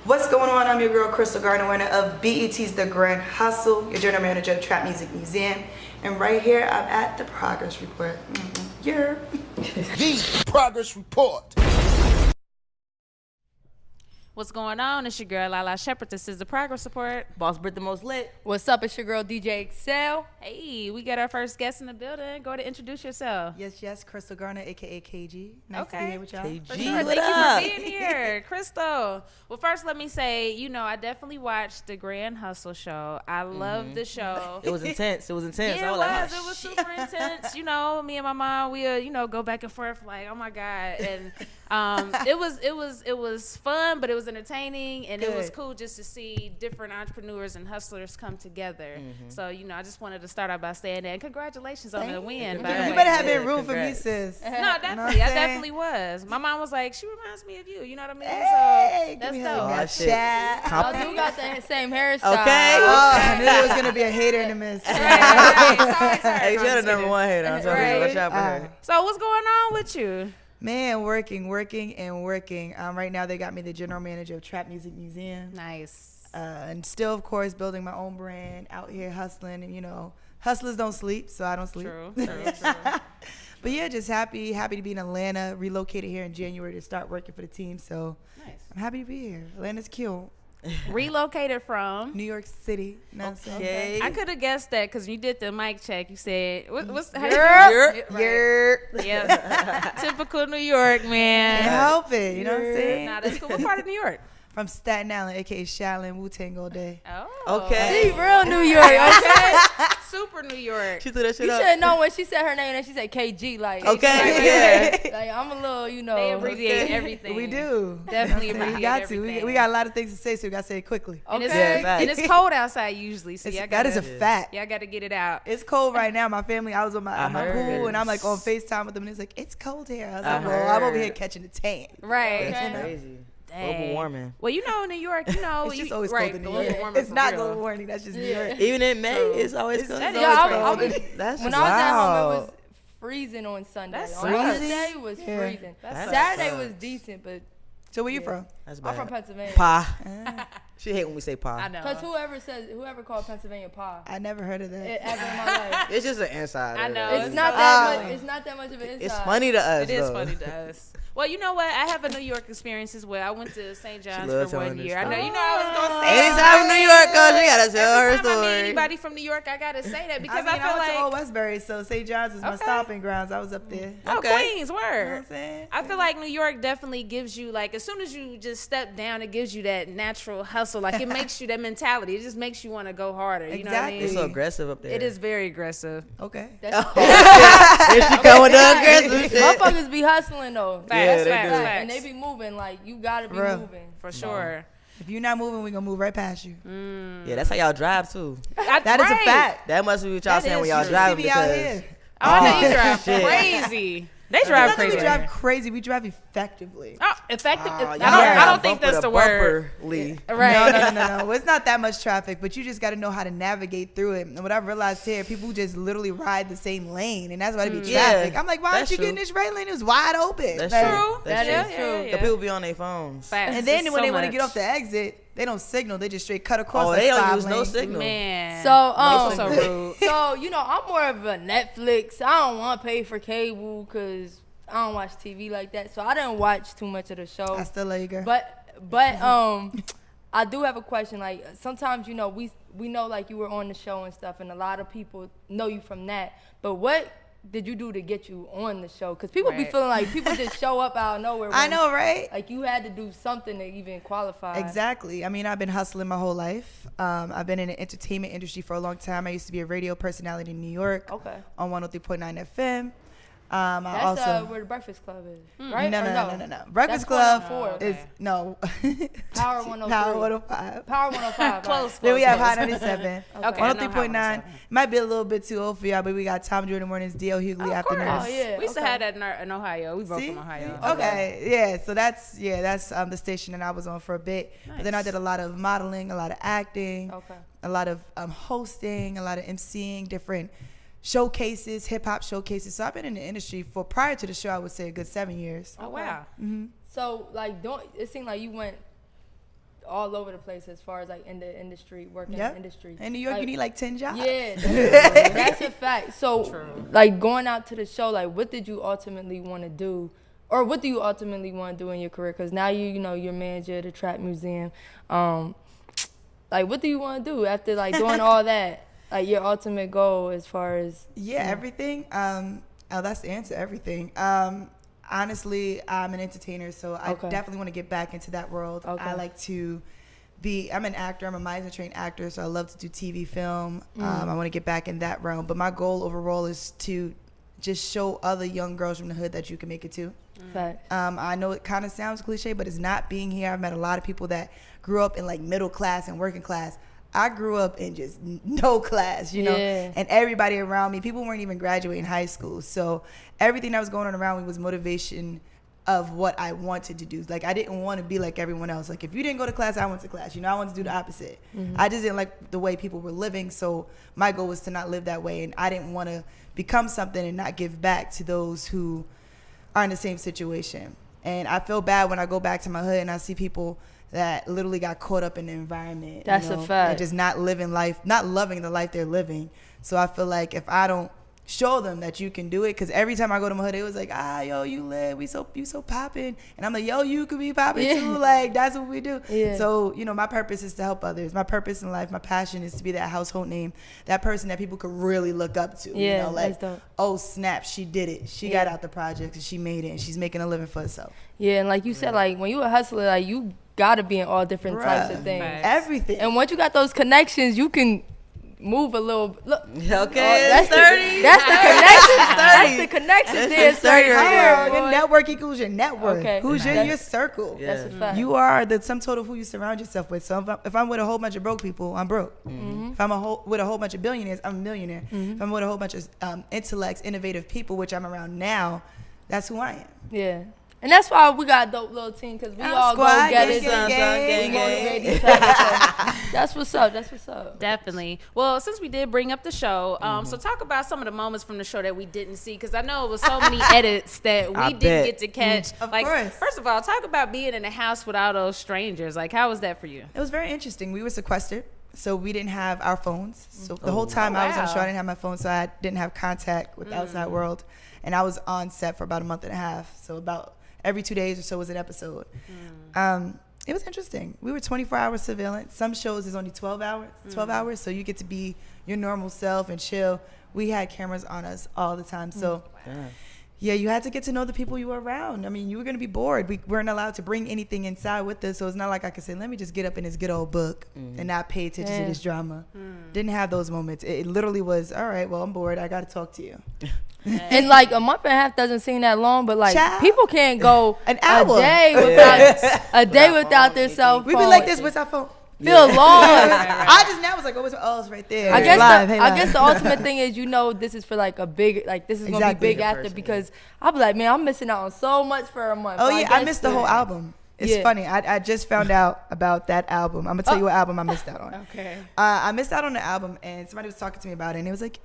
What's going on? I'm your girl, Krystal Garner, winner of BET's The Grand Hustle, your general manager of Trap Music Museum. And right here, I'm at the Progress Report. Yeah. The Progress Report. What's going on? It's your girl, Lala Shepherd. This is the Progress Report. Boss Brit the most lit. What's up? It's your girl, DJ Excel. Hey, we got our first guest in the building. Go to introduce yourself. Yes, Krystal Garner, a.k.a. KG. Nice to be here with y'all. KG, For sure. what Thank up? you for being here, Krystal. Well, first, let me say, I definitely watched the Grand Hustle show. I love the show. It was intense. It was intense. Yeah, I it was like, was. It was super intense. Me and my mom, we go back and forth like, oh my God. And it was fun, but it was entertaining, and it was cool just to see different entrepreneurs and hustlers come together. So, I just wanted to start out by saying that. And congratulations on the win. By the You way. better have been room for me, sis. No, definitely. I definitely was. My mom was like, she reminds me of you. You know what I mean? Hey, so give me that's a dope. hug. Oh, shit. Y'all do got the same hairstyle. Okay. Oh, I knew there was going to be a hater in the midst. Hey, you're the number one hater. I'm telling you, watch out for her. So what's going on with you? Man, working. Right now, they got me the general manager of Trap Music Museum. Nice. And still, of course, building my own brand, out here hustling. And, hustlers don't sleep, so I don't sleep. True. But yeah, just happy to be in Atlanta, relocated here in January to start working for the team. So Nice. I'm happy to be here. Atlanta's cute. Relocated from? New York City. Know what I'm saying? Okay. I could have guessed that because you did the mic check. You said, what's how Yerp. you Right. Yeah. Typical New York, man. Can't help it. You know what I'm saying? Nah, that's cool. What part of New York? From Staten Island, a.k.a. Shaolin, Wu-Tang all day. Oh. Okay. She real New York, okay? Super New York. She threw that shit You up. should have known when she said her name and she said KG. Like, Okay. Yeah. like I'm a little, They abbreviate everything. We do. Definitely You abbreviate got to. everything. We got a lot of things to say, so we got to say it quickly. And it's, Okay. Yeah, and it's cold outside usually, so That is a fact. Yeah, I got to get it out. It's cold right now. My family, I was on my heard. pool, and I'm like on FaceTime with them, and it's like, it's cold here. I was I like, well, I'm over heard. here catching the tan. Right. That's Okay. crazy. Dang. Global warming. Well, New York, It's just always right, cold in New global York. warming It's for not real. global warming. That's just New York. Even in May, it's always cold. that It's is Yeah, always I cold. was, That's when just I was at home, wow. it was freezing on Sunday. That's On freezing? Thursday was Yeah. freezing. That Saturday sucks. was decent, but So where you from? That's I'm bad. from Pennsylvania. Pa. She hate when we say pa. I know. Because whoever called Pennsylvania Pa, I never heard of that. ever in my life. It's just an insider. I know. It's It's not so that funny. much. It's not that much of an inside. It's funny to us. It is though. funny to us. Well, you know what? I have a New York experience as well. I went to St. John's loves for 1 telling this year. I know story. you know I was gonna say it. Anytime New York goes, she gotta tell her Every time I meet story. anybody from New York, I gotta say that because I I, feel went to Old like Westbury, so St. John's is my Okay. stomping grounds. I was up there. Okay. Queens, You know word. what I'm saying? I feel like New York definitely gives you like as soon as you just step down, it gives you that natural hustle. Like it makes you that mentality. It just makes you want to go harder. You know what I Exactly. It's mean? so aggressive up there. It is very aggressive. Okay. Is she going to aggressive shit? Motherfuckers be hustling though. Facts, Yeah, they facts, do. facts. And they be moving like you gotta be Real. moving. For sure. If you're not moving, we're going to move right past you. Yeah, that's how y'all drive too. That is a fact. That must be what y'all That saying when is y'all true. driving See me out because here. Oh, I know you Oh, drive shit. crazy. They drive Not that crazy. we drive crazy. We drive effectively. Oh, effective. Oh, I y'all don't think bumper that's to the word. bumperly. Right. No. It's not that much traffic, but you just got to know how to navigate through it. And what I've realized here, people just literally ride the same lane, and that's why it be Yeah, traffic. I'm like, why aren't that's you true. getting this right lane? It was wide open. That's Like, true. That's That true. is true. Because people be on their phones. Facts. And then It's when so they want to get much. off the exit, they don't signal. They just straight cut across. Oh, like they don't 5 use no lanes. signal. Man. So so rude. So I'm more of a Netflix. I don't want to pay for cable because I don't watch TV like that. So I didn't watch too much of the show. I still love you, girl. But I do have a question. Like sometimes we know like you were on the show and stuff, and a lot of people know you from that. But what did you do to get you on the show? Because people be Right. feeling like people just show up out of nowhere. I when, know, right? Like you had to do something to even qualify. Exactly. I mean, I've been hustling my whole life. I've been in the entertainment industry for a long time. I used to be a radio personality in New York Okay. on 103.9 FM. I That's also where the Breakfast Club is, right? no, Or no. Breakfast That's Club 104. is no Power 103. Power 105. Power 105. Close. Then we have close. High 97. Okay, I know 103.9. High Might be a little bit too old for y'all, but we got Tom during the mornings, D.L. Hughley Of afternoons. course. Oh, yeah. We used to Okay. have that in Ohio. We both See? from Ohio. Okay, yeah. So that's the station that I was on for a bit. But then I Nice. did a lot of modeling, a lot of acting, Okay. a lot of hosting, a lot of emceeing, different showcases, hip hop showcases. So I've been in the industry for prior to the show, I would say a good 7 years. Oh wow. So like, it seemed like you went all over the place as far as like in the industry, working in the industry. In New York, like, you need like 10 jobs. Yeah, that's a fact. So, like going out to the show, like what did you ultimately want to do? Or what do you ultimately want to do in your career? Because now you know, you're manager of the Trap Museum. Like, what do you want to do after, like, doing all that? Like, your ultimate goal as far as... Yeah, everything. That's the answer, everything. Honestly, I'm an entertainer, so I definitely want to get back into that world. I like to I'm an actor. I'm a Meisner trained actor, so I love to do TV, film. I want to get back in that realm. But my goal overall is to just show other young girls from the hood that you can make it too. I know it kind of sounds cliche, but it's not. Being here, I've met a lot of people that grew up in like middle class and working class. I grew up in just no class, you know, and everybody around me, people weren't even graduating high school. So everything that was going on around me was motivation of what I wanted to do. Like, I didn't want to be like everyone else. Like, if you didn't go to class, I went to class. You know, I wanted to do the opposite. I just didn't like the way people were living. So my goal was to not live that way. And I didn't want to become something and not give back to those who are in the same situation. And I feel bad when I go back to my hood and I see people that literally got caught up in the environment. That's a fact. And just not living life, not loving the life they're living. So I feel like if I don't show them that you can do it, because every time I go to my hood, it was like, yo, you lit, you so popping. And I'm like, yo, you could be popping too. Like, that's what we do. So, you know, my purpose is to help others. My purpose in life, my passion is to be that household name, that person that people could really look up to. You know, like, oh, snap, she did it. She got out the project and she made it and she's making a living for herself. Yeah, and like you said, like, when you a hustler, like, you gotta be in all different types of things. Everything. And once you got those connections, you can move a little. Look, that's 30. That's the connection. That's the connection. There's 30 right here. Your network equals your network. Okay. Who's in your circle? That's a fact. You are the sum total of who you surround yourself with. So if I'm with a whole bunch of broke people, I'm broke. If I'm with a whole bunch of billionaires, I'm a millionaire. If I'm with a whole bunch of intellects, innovative people, which I'm around now, that's who I am. Yeah. And that's why we got a dope little team, because we all go get it. We motivate each other. So that's what's up. That's what's up. Definitely. Well, since we did bring up the show, so talk about some of the moments from the show that we didn't see, because I know it was so many edits that we didn't get to catch. Of course. First of all, talk about being in a house with all those strangers. Like, how was that for you? It was very interesting. We were sequestered, so we didn't have our phones. So the whole time I was on the show, I didn't have my phone, so I didn't have contact with the outside world. And I was on set for about a month and a half, so about every 2 days or so was an episode. It was interesting. We were 24-hour surveillance. Some shows is only 12 hours, so you get to be your normal self and chill. We had cameras on us all the time. So, yeah, you had to get to know the people you were around. I mean, you were going to be bored. We weren't allowed to bring anything inside with us, so it's not like I could say, let me just get up in this good old book and not pay attention to this drama. Didn't have those moments. It literally was, all right, well, I'm bored. I got to talk to you. And like a month and a half doesn't seem that long, but like people can't go an hour, a day without their cell phone. We be like this with our phone. Feel lost. I just now was like, oh, it's right there. I guess the ultimate thing is, you know, this is for like a big, like this is gonna be big after, because I'll be like, man, I'm missing out on so much for a month. Oh yeah, I missed the whole album. It's funny. I just found out about that album. I'm gonna tell you what album I missed out on. Okay. I missed out on the album, and somebody was talking to me about it, and it was like,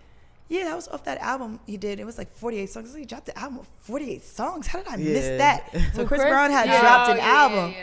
yeah, that was off that album he did. It was like 48 songs. I was like, he dropped the album with 48 songs. How did I miss that? So Chris Brown had dropped an album,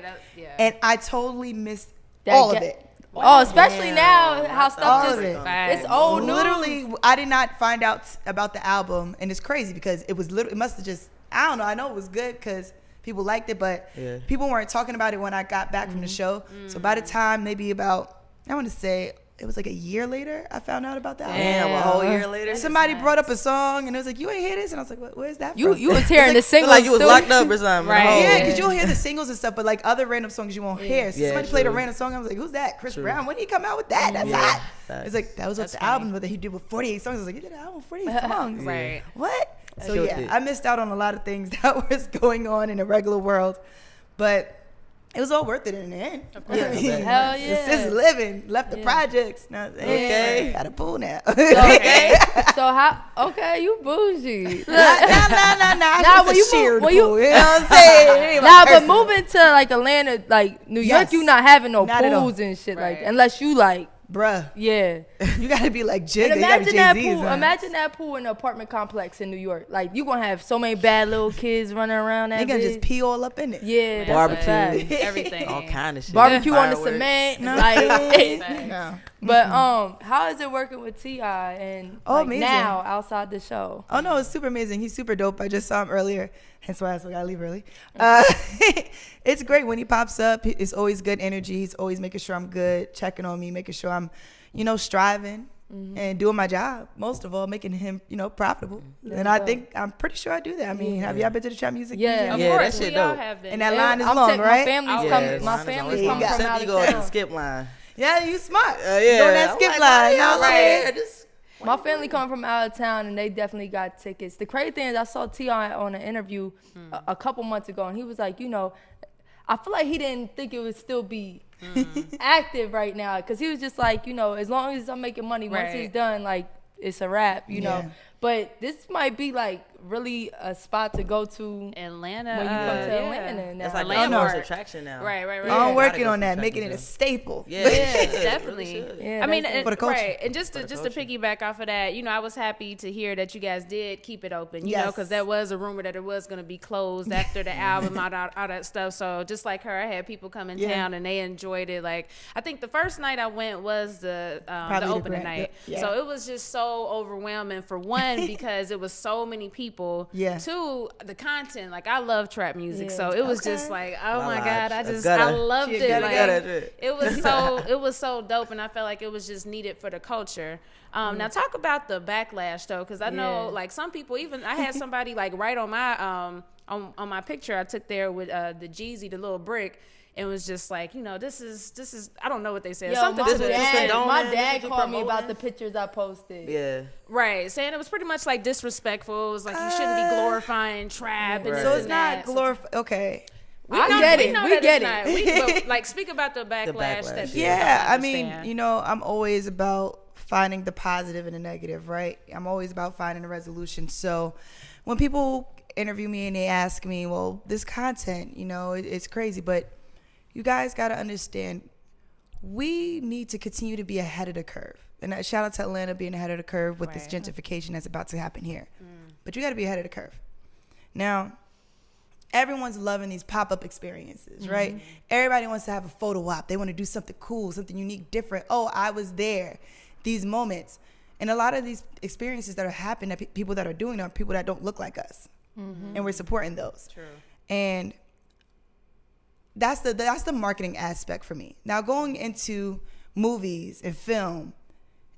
and I totally missed all of it. Oh, especially now how stuff it's old news. Literally, I did not find out about the album, and it's crazy because it was literally, it must have just, I don't know. I know it was good because people liked it, but people weren't talking about it when I got back from the show. So by the time maybe about, I want to say, it was like a year later, I found out about that. Damn, a whole year later. Somebody brought up a song, and it was like, you ain't hear this? And I was like, where's that from? You was hearing the singles. Like you was locked up or something. Right. Yeah, because you'll hear the singles and stuff, but like other random songs you won't hear. So somebody played a random song, I was like, who's that? Chris Brown? When did he come out with that? That's hot. It's like, that was off the album that he did with 48 songs. I was like, you did an album with 48 songs? Right. What? So yeah, I missed out on a lot of things that was going on in the regular world, but it was all worth it in the end. Of course. Hell yeah. It's just living. Left the projects. Now, got a pool now. Okay. So how? Okay, you bougie. Nah. When you shared move, pool. You know what I'm saying? But moving to like Atlanta, like New York, Yes. you not having no Not at all. pools and shit like that, unless you like bruh. Yeah. You gotta be like Jigga. And imagine that Jay-Z's, pool. huh? Imagine that pool in an apartment complex in New York. Like you gonna have so many bad little kids running around that. They gonna bitch. just pee all up in it. Yeah, Barbecue. that's a fact. Everything. All kind of shit. Barbecue on the Fireworks. cement. No. Like, No. but how is it working with T.I. and Oh, like, amazing. now outside the show? Oh no, it's super amazing. He's super dope. I just saw him earlier. Hence why I gotta leave early. It's great when he pops up. It's always good energy. He's always making sure I'm good, checking on me, making sure I'm, striving and doing my job. Most of all, making him, profitable. And I'm pretty sure I do that. I mean, have y'all been to the trap music? Yeah. Of Yeah, course, that shit we all dope. have been. And that Yeah. line is I'm long, taking right? my family's Yeah, coming. My mine is family's always coming long. from Except out you of go to the town. skip line. Yeah, you smart. Yeah. You on that I'm skip like, line. oh, You know what I'm saying? yeah, just- My family coming from out of town, and they definitely got tickets. The crazy thing is, I saw T.I. on an interview a couple months ago, and he was like, I feel like he didn't think it would still be active right now, because he was just like, as long as I'm making money, once Right. it's done, like, it's a wrap, you know. Yeah. But this might be like really a spot to go to Atlanta. when you come to yeah. Atlanta. And That's now. like a the landmark. tourist attraction now. Right. I'm working Gotta on go that, to making it a Track staple. Yeah, Definitely. Really should. Yeah, I mean, that's- For the culture. right, and just to culture. piggyback off of that, I was happy to hear that you guys did keep it open, you know, Yes. because there was a rumor that it was going to be closed after the album, all that stuff. So just like her, I had people come in Yeah. town and they enjoyed it. Like I think the first night I went was the Probably the opening grand- night, yeah. so it was just so overwhelming for one because it was so many people. Yeah. Two, the content, like I love trap music, Yeah. so it was Okay. just like, oh my Well, god, I I just gotta- I loved She it. gotta Like, get it. it was so dope, and I felt like it was just needed for the culture. Now talk about the backlash though, because I know Yeah. like some people, even I had somebody like write on my on my picture I took there with the Jeezy, the little brick, and was just like, this is I don't know what they said, Yo, something my to the dad, condone my that? dad This is called me promoting? about the pictures I posted. Yeah. right, saying it was pretty much like disrespectful. It was like you shouldn't be glorifying trap, and Right. this So it's and not that. glorified. Okay. I get it. We that get it's it. not. But like speak about the backlash. backlash, That people Yeah, don't I mean, understand. I'm always about finding the positive and the negative, right? I'm always about finding a resolution. So when people interview me and they ask me, well, this content, it's crazy, but you guys got to understand, we need to continue to be ahead of the curve. And shout out to Atlanta being ahead of the curve with this Right. gentrification that's about to happen here. But you got to be ahead of the curve. Now, everyone's loving these pop-up experiences, right? Everybody wants to have a photo op. They want to do something cool, something unique, different. Oh, I was there. These moments. And a lot of these experiences that are happening, that people that are doing are people that don't look like us. And we're supporting those. True. And that's the marketing aspect for me. Now, going into movies and film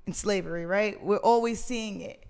and slavery, right? We're always seeing it.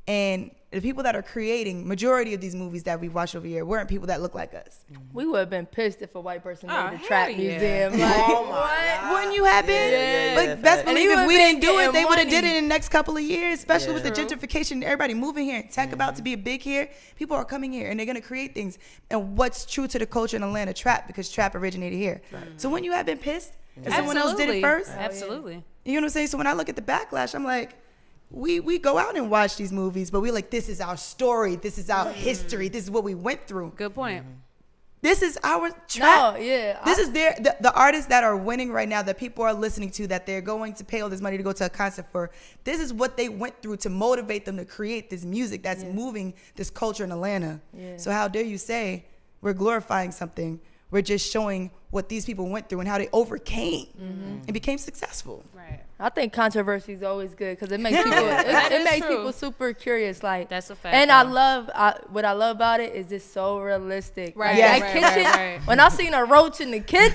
And the people that are creating majority of these movies that we watch over here weren't people that look like us. We would have been pissed if a white person Oh, made the hell trap yeah. museum. Like, Oh my what? God. Wouldn't you have been? Yeah. But best And believe he if we would've didn't been do it, they getting would have did it money. in the next couple of years, especially with the True. gentrification, everybody moving here, tech about to be big here. People are coming here and they're gonna create things. And what's true to the culture in Atlanta, trap, because trap originated here. So wouldn't you have been pissed if someone else did it first? Absolutely. You know what I'm saying? So when I look at the backlash, I'm like, we go out and watch these movies, but we're like, this is our story, this is our history, this is what we went through. Good point. This is our trap. No, yeah. This is the artists that are winning right now that people are listening to, that they're going to pay all this money to go to a concert for. This is what they went through to motivate them to create this music that's moving this culture in Atlanta. Yeah. So how dare you say we're glorifying something? We're just showing what these people went through and how they overcame and became successful. Right. I think controversy is always good because it makes people That it is makes true. people super curious. Like That's a fact, And though. what I love about it is it's so realistic. Right, Like, that right, kitchen. right. When I seen a roach in the kitchen,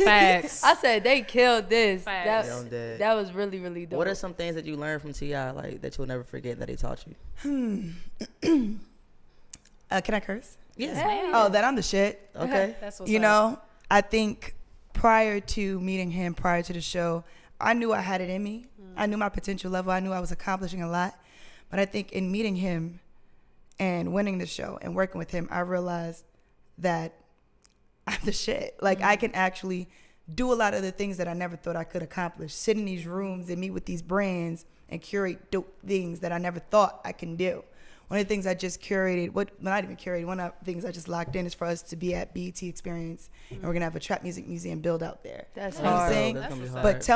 Facts. I said they killed this. Facts. Yeah, I'm dead. That was really really dope. What are some things that you learned from T.I. like that you'll never forget that he taught you? Can I curse? Yes. Hey. Oh, that I'm the shit. Okay. That's what's You up. know, I think prior to meeting him, prior to the show, I knew I had it in me. I knew my potential level. I knew I was accomplishing a lot. But I think in meeting him and winning the show and working with him, I realized that I'm the shit. Like, I can actually do a lot of the things that I never thought I could accomplish. Sit in these rooms and meet with these brands and curate dope things that I never thought I can do. one of the things I just curated, not even curated, one of the things I just locked in is for us to be at BET Experience, and we're gonna have a trap music museum build out there. That's you know what I'm hard. saying? But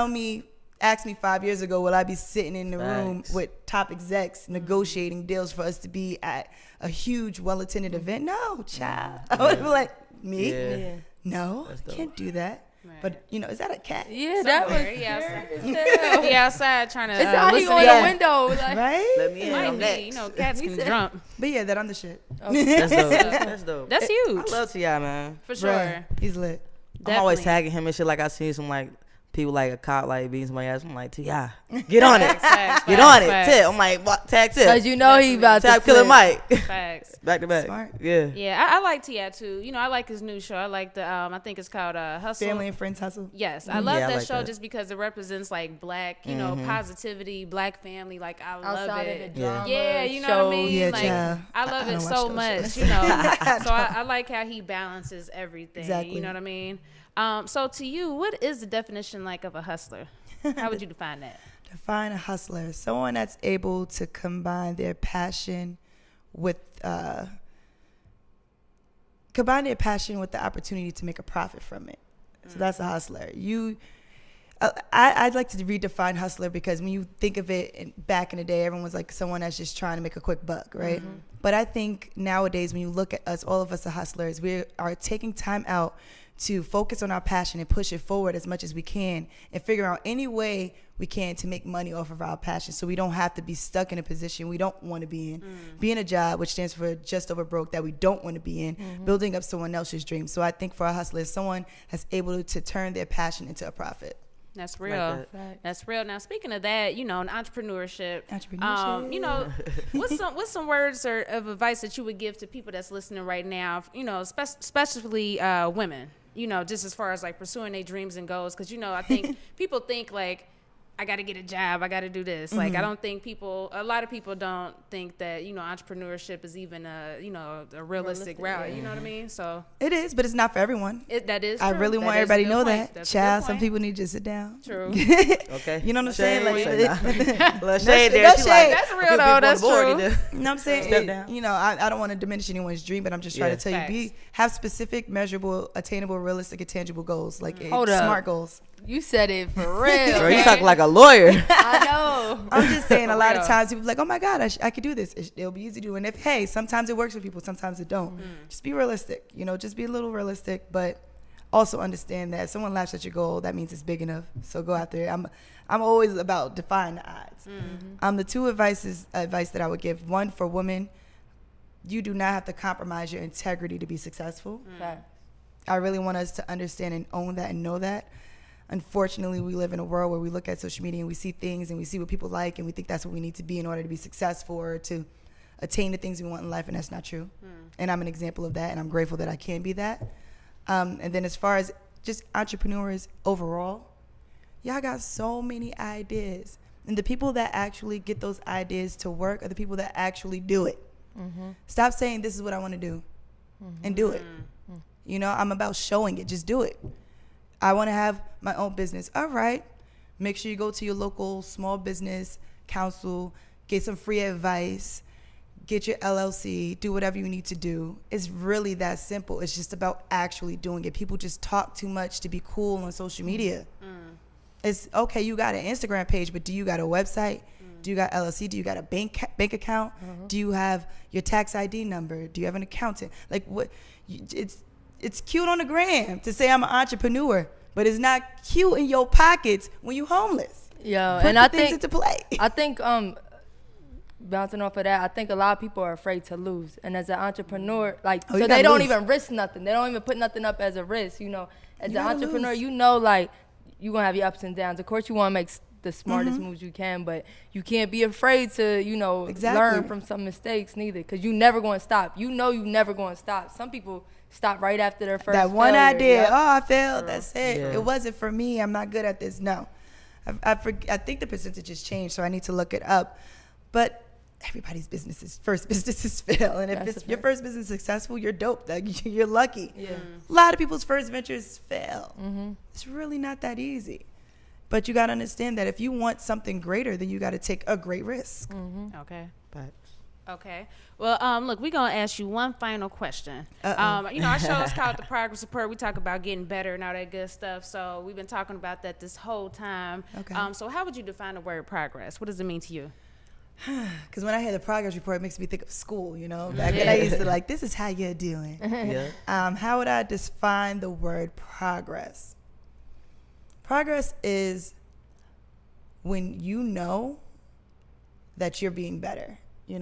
ask me 5 years ago, will I be sitting in the room with top execs negotiating deals for us to be at a huge, well-attended event? No, child. I would be like, me? Yeah. No, I can't do that. Right. But, is that a cat? Yeah, that was he outside trying to it's how he listen on in. the window. Like, Right? Let me in. Might I'm be, next. cats can jump. But yeah, that on the shit. That's dope. That's dope. That's huge. I love T.I., man. For sure. Bruh, he's lit. Definitely. I'm always tagging him and shit. Like I see some like people like a cop like beating somebody ass. I'm like, T.I., get on it. Get on it. Tip. I'm like, what? Tag Tip. Cause you know he about Tag to Killer flip. Mike. Facts. Back to back. Smart. Yeah. Yeah, I like T.I. too. I like his new show. I like the I think it's called Hustle. Family and Friends Hustle. Yes, I love Yeah, I that like show that. just because it represents like black, positivity, black family. Like I love Outside it. of the drama, Yeah, you know what I mean. Yeah, like child. I love I it don't so watch much. those So I like how he balances everything. Exactly. You know what I mean. So to you, what is the definition like of a hustler? How would you define that? Define a hustler. Someone that's able to combine their passion with the opportunity to make a profit from it. So that's a hustler. I'd like to redefine hustler because when you think of it back in the day, everyone was like someone that's just trying to make a quick buck, right? Mm-hmm. But I think nowadays when you look at us, all of us are hustlers. We are taking time out to focus on our passion and push it forward as much as we can and figure out any way we can to make money off of our passion so we don't have to be stuck in a position we don't want to be in. Be in a job, which stands for just over broke, that we don't want to be in, building up someone else's dream. So I think for a hustler, someone that's able to turn their passion into a profit. That's real. Like That's real. Now, speaking of that, in entrepreneurship. Entrepreneurship. What's some words of advice that you would give to people that's listening right now, especially women, just as far as like pursuing their dreams and goals? Because, I think people think like, I got to get a job. I got to do this. Like, I don't think a lot of people don't think that, entrepreneurship is even a realistic route. You know what I mean? So It is, but it's not for everyone. That is I true. really That want is a everybody to good know point. that. That's a Child, good some point. people need to sit down. True. Okay. You know what I'm saying? Let's shade there. No She shade. like, That's real though. That's true. You know what I'm saying? Step down. I don't want to diminish anyone's dream, but I'm just trying to tell Facts. you, have specific, measurable, attainable, realistic, and tangible goals, like Hold up. smart goals. You said it for real. Girl, you talk like a lawyer. I know. I'm just saying, a lot of real. times people be like, oh my God, I could do this. It'll be easy to do. And sometimes it works for people, sometimes it don't. Just be realistic, just be a little realistic, but also understand that if someone laughs at your goal, that means it's big enough. So go out there. I'm always about defying the odds. The two advice that I would give: one, for women, you do not have to compromise your integrity to be successful. I really want us to understand and own that and know that. Unfortunately, we live in a world where we look at social media and we see things and we see what people like and we think that's what we need to be in order to be successful or to attain the things we want in life, and that's not true. And I'm an example of that, and I'm grateful that I can be that. And then as far as just entrepreneurs overall, y'all got so many ideas. And the people that actually get those ideas to work are the people that actually do it. Stop saying this is what I want to do and do it. I'm about showing it. Just do it. I want to have my own business. All right. Make sure you go to your local small business council, get some free advice, get your LLC, do whatever you need to do. It's really that simple. It's just about actually doing it. People just talk too much to be cool on social media. It's okay, you got an Instagram page, but do you got a website? Do you got LLC? Do you got a bank account? Do you have your tax ID number? Do you have an accountant? Like what? It's cute on the gram to say I'm an entrepreneur, but it's not cute in your pockets when you homeless. Yo, Put and the I things think into play. I think bouncing off of that, I think a lot of people are afraid to lose. And as an entrepreneur, you they gotta don't lose. even risk nothing. They don't even put nothing up as a risk. As an gotta entrepreneur, lose. you're going to have your ups and downs. Of course, you want to make the smartest moves you can, but you can't be afraid to, learn from some mistakes neither, because you never going to stop. You never going to stop. Some people stop right after their first That one failure. idea, Yep. I failed, that's it. Yeah. It wasn't for me, I'm not good at this. No. I think the percentages changed, so I need to look it up. But everybody's first businesses fail. And if your first business is successful, you're dope. Like, you're lucky. Yeah. A lot of people's first ventures fail. It's really not that easy. But you got to understand that if you want something greater, then you got to take a great risk. Okay. Okay. Well, look, we're going to ask you one final question. Our show is called The Progress Report. We talk about getting better and all that good stuff. So we've been talking about that this whole time. Okay. So how would you define the word progress? What does it mean to you? Because when I hear the progress report, it makes me think of school, Back then I used to this is how you're doing. Yeah. How would I define the word progress? Progress is when you know that you're being better. You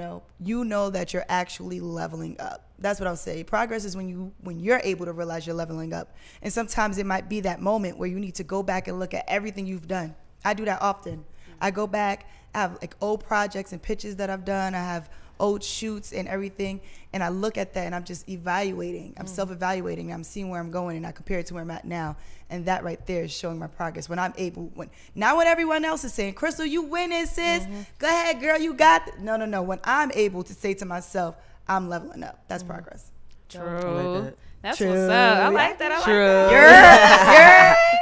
know that you're actually leveling up. That's what I'll say. Progress is when you're able to realize you're leveling up. And sometimes it might be that moment where you need to go back and look at everything you've done. I do that often. I go back, I have old projects and pictures that I've done. I have old shoots and everything. And I look at that and I'm just evaluating. I'm self-evaluating. I'm seeing where I'm going and I compare it to where I'm at now. And that right there is showing my progress. When I'm able, not when everyone else is saying, Krystal, you winning, sis. Go ahead, girl, you got it. No. When I'm able to say to myself, I'm leveling up. That's progress. True. That's True. what's up. I like that.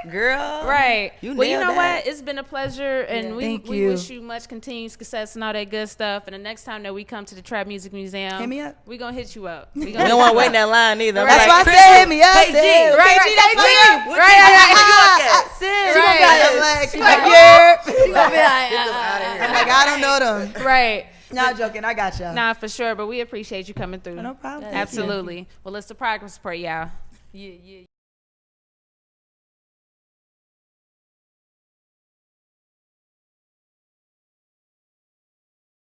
Girl. Right. You well, you know nailed that. what? It's been a pleasure, and we wish you much continued success and all that good stuff. And the next time that we come to the Trap Music Museum, hit me up. We're going to hit you up. We don't want to wait in that line either. That's why I said hit me up. KG. Right. She gonna be like, I don't know them. Right. No, joking. I got y'all. Nah, for sure. But we appreciate you coming through. No problem. Absolutely. Well, it's the Progress Report, y'all. Yeah.